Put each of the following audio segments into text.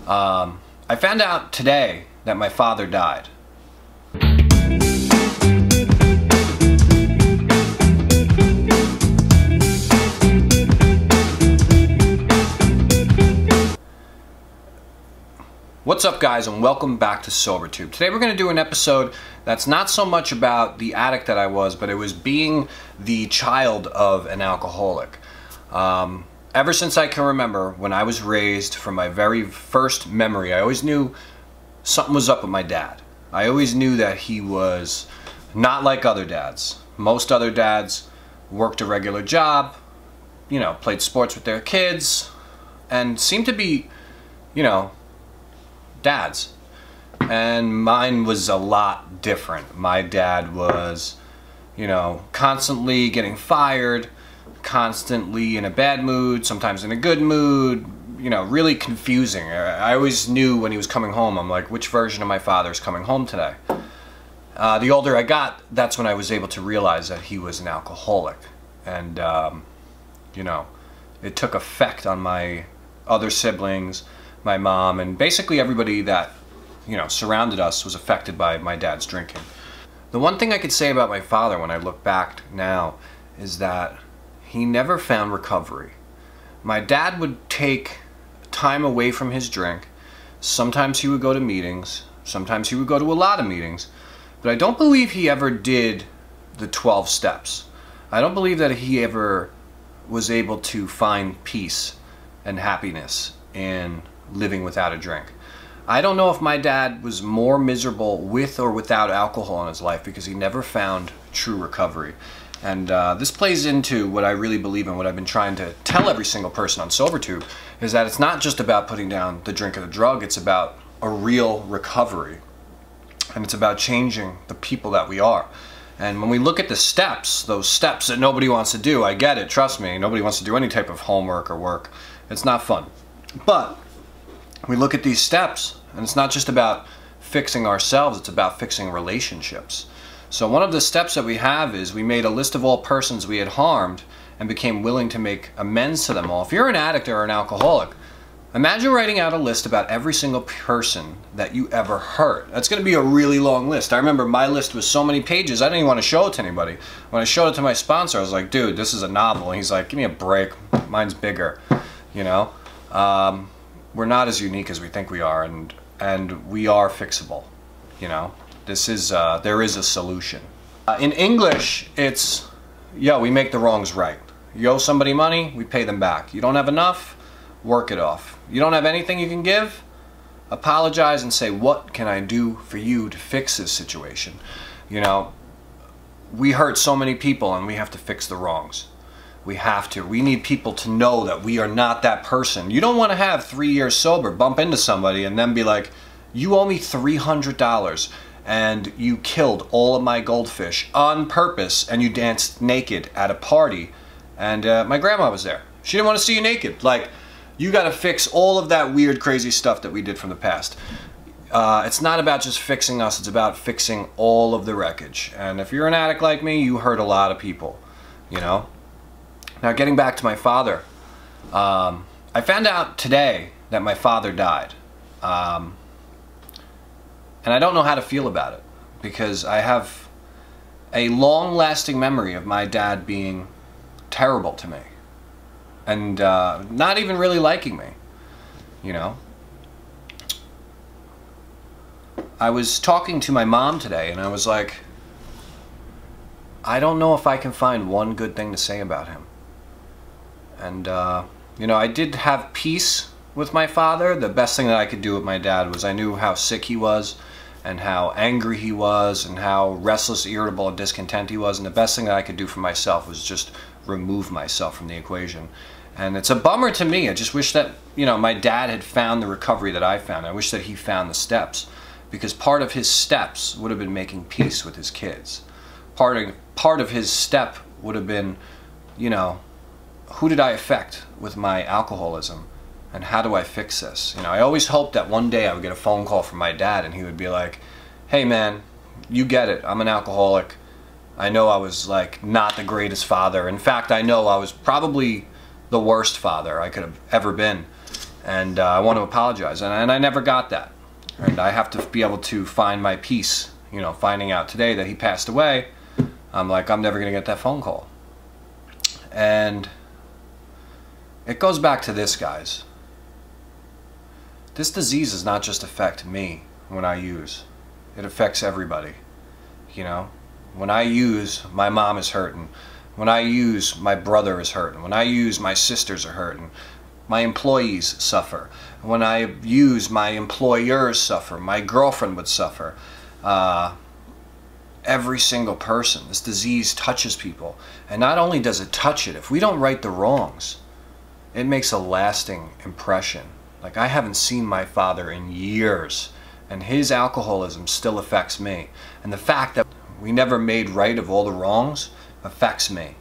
I found out today that my father died. What's up, guys, and welcome back to SoberTube. Today we're going to do an episode that's not so much about the addict that I was, but it was being the child of an alcoholic. Ever since I can remember, when I was raised, from my very first memory, I always knew something was up with my dad. I always knew that he was not like other dads. Most other dads worked a regular job, you know, played sports with their kids, and seemed to be, you know, dads. And mine was a lot different. My dad was, you know, constantly getting fired, constantly in a bad mood, sometimes in a good mood, you know, really confusing. I always knew when he was coming home, I'm like, which version of my father is coming home today? The older I got, that's when I was able to realize that he was an alcoholic. And, you know, it took effect on my other siblings, my mom, and basically everybody that, you know, surrounded us was affected by my dad's drinking. The one thing I could say about my father when I look back now is that he never found recovery. My dad would take time away from his drink. Sometimes he would go to meetings. Sometimes he would go to a lot of meetings. But I don't believe he ever did the 12 steps. I don't believe that he ever was able to find peace and happiness in living without a drink. I don't know if my dad was more miserable with or without alcohol in his life because he never found true recovery. And this plays into what I really believe in, what I've been trying to tell every single person on SoberTube, is that it's not just about putting down the drink or the drug, it's about a real recovery. And it's about changing the people that we are. And when we look at the steps, those steps that nobody wants to do, I get it, trust me, nobody wants to do any type of homework or work. It's not fun. But we look at these steps, and it's not just about fixing ourselves, it's about fixing relationships. So one of the steps that we have is we made a list of all persons we had harmed and became willing to make amends to them all. If you're an addict or an alcoholic, imagine writing out a list about every single person that you ever hurt. That's going to be a really long list. I remember my list was so many pages, I didn't even want to show it to anybody. When I showed it to my sponsor, I was like, dude, this is a novel. And he's like, give me a break. Mine's bigger, you know? We're not as unique as we think we are, and we are fixable, you know? This is, there is a solution. In English, it's, yo, we make the wrongs right. You owe somebody money, we pay them back. You don't have enough, work it off. You don't have anything you can give, apologize and say, what can I do for you to fix this situation? You know, we hurt so many people and we have to fix the wrongs. We have to. We need people to know that we are not that person. You don't want to have 3 years sober, bump into somebody and then be like, you owe me $300 and you killed all of my goldfish on purpose and you danced naked at a party and my grandma was there. She didn't want to see you naked. Like, you got to fix all of that weird, crazy stuff that we did from the past. It's not about just fixing us, it's about fixing all of the wreckage. And if you're an addict like me, you hurt a lot of people, you know? Now, getting back to my father, I found out today that my father died. And I don't know how to feel about it because I have a long-lasting memory of my dad being terrible to me and not even really liking me, you know. I was talking to my mom today and I was like, I don't know if I can find one good thing to say about him. And, you know, I did have peace with my father. The best thing that I could do with my dad was I knew how sick he was and how angry he was and how restless, irritable, and discontent he was. And the best thing that I could do for myself was just remove myself from the equation. And it's a bummer to me. I just wish that, you know, my dad had found the recovery that I found. I wish that he found the steps, because part of his steps would have been making peace with his kids. Part of his step would have been, you know, who did I affect with my alcoholism? And how do I fix this? You know, I always hoped that one day I would get a phone call from my dad and he would be like, hey man, you get it, I'm an alcoholic. I know I was like not the greatest father. In fact, I know I was probably the worst father I could have ever been. And I want to apologize, and I never got that. And I have to be able to find my peace, you know, finding out today that he passed away. I'm like, I'm never going to get that phone call. And it goes back to this, guys. This disease does not just affect me when I use. It affects everybody, you know. When I use, my mom is hurting. When I use, my brother is hurting. When I use, my sisters are hurting. My employees suffer. When I use, my employers suffer. My girlfriend would suffer. Every single person. This disease touches people. And not only does it touch it, if we don't right the wrongs, it makes a lasting impression. Like, I haven't seen my father in years, and his alcoholism still affects me. And the fact that we never made right of all the wrongs affects me.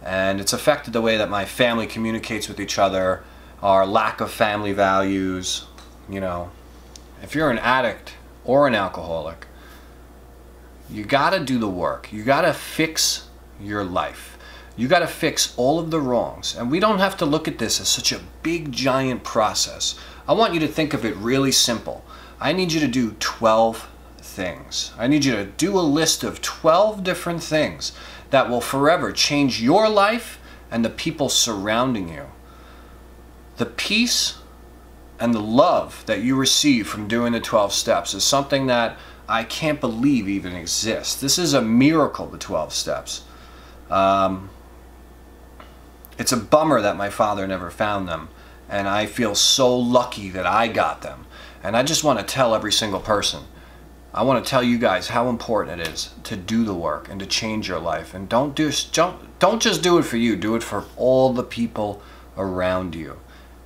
And it's affected the way that my family communicates with each other, our lack of family values. You know, if you're an addict or an alcoholic, you gotta do the work. You gotta fix your life. You gotta fix all of the wrongs. And we don't have to look at this as such a big, giant process. I want you to think of it really simple. I need you to do 12 things. I need you to do a list of 12 different things that will forever change your life and the people surrounding you. The peace and the love that you receive from doing the 12 steps is something that I can't believe even exists. This is a miracle, the 12 steps. It's a bummer that my father never found them, and I feel so lucky that I got them. And I just want to tell every single person, I want to tell you guys how important it is to do the work and to change your life. And don't just do it for you, do it for all the people around you.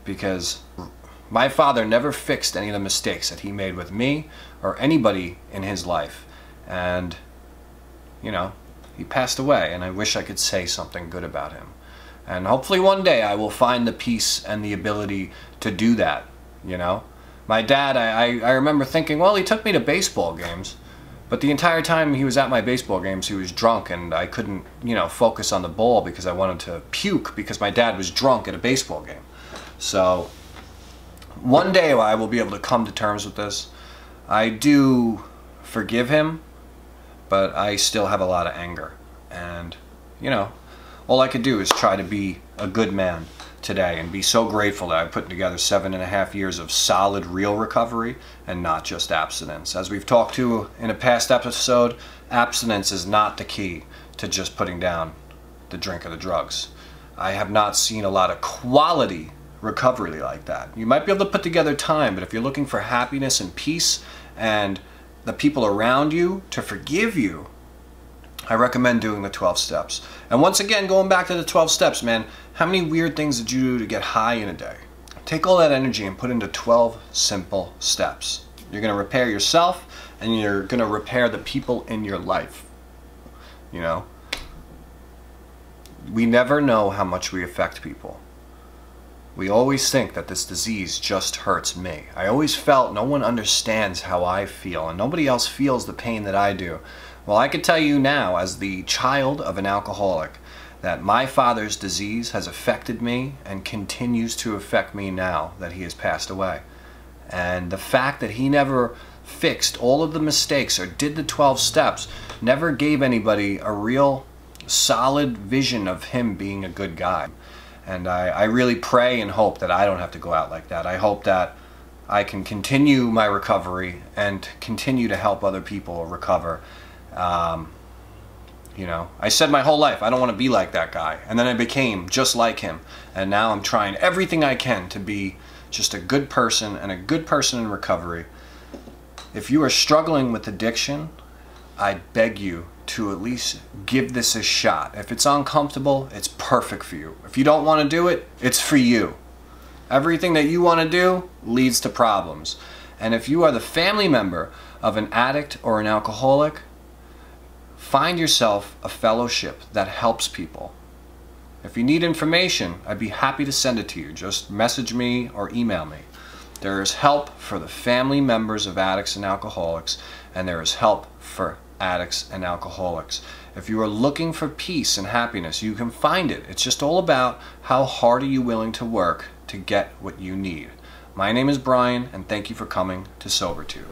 Because my father never fixed any of the mistakes that he made with me or anybody in his life. And, you know, he passed away, and I wish I could say something good about him. And hopefully one day I will find the peace and the ability to do that, you know. My dad, I remember thinking, well, he took me to baseball games, but the entire time he was at my baseball games, he was drunk, and I couldn't, you know, focus on the ball because I wanted to puke because my dad was drunk at a baseball game. So one day I will be able to come to terms with this. I do forgive him, but I still have a lot of anger. And, you know, all I could do is try to be a good man today and be so grateful that I put together 7.5 years of solid, real recovery and not just abstinence. As we've talked to in a past episode, abstinence is not the key to just putting down the drink or the drugs. I have not seen a lot of quality recovery like that. You might be able to put together time, but if you're looking for happiness and peace and the people around you to forgive you, I recommend doing the 12 steps. And once again, going back to the 12 steps, man, how many weird things did you do to get high in a day? Take all that energy and put into 12 simple steps. You're going to repair yourself, and you're going to repair the people in your life. You know? We never know how much we affect people. We always think that this disease just hurts me. I always felt no one understands how I feel, and nobody else feels the pain that I do. Well, I can tell you now, as the child of an alcoholic, that my father's disease has affected me and continues to affect me now that he has passed away. And the fact that he never fixed all of the mistakes or did the 12 steps never gave anybody a real solid vision of him being a good guy. And I really pray and hope that I don't have to go out like that. I hope that I can continue my recovery and continue to help other people recover. You know, I said my whole life I don't want to be like that guy, and then I became just like him, and now I'm trying everything I can to be just a good person and a good person in recovery. If you are struggling with addiction, I beg you to at least give this a shot. If it's uncomfortable, it's perfect for you. If you don't want to do it, it's for you. Everything that you want to do leads to problems. And if you are the family member of an addict or an alcoholic, find yourself a fellowship that helps people. If you need information, I'd be happy to send it to you. Just message me or email me. There is help for the family members of addicts and alcoholics, and there is help for addicts and alcoholics. If you are looking for peace and happiness, you can find it. It's just all about how hard are you willing to work to get what you need. My name is Brian, and thank you for coming to SoberTube.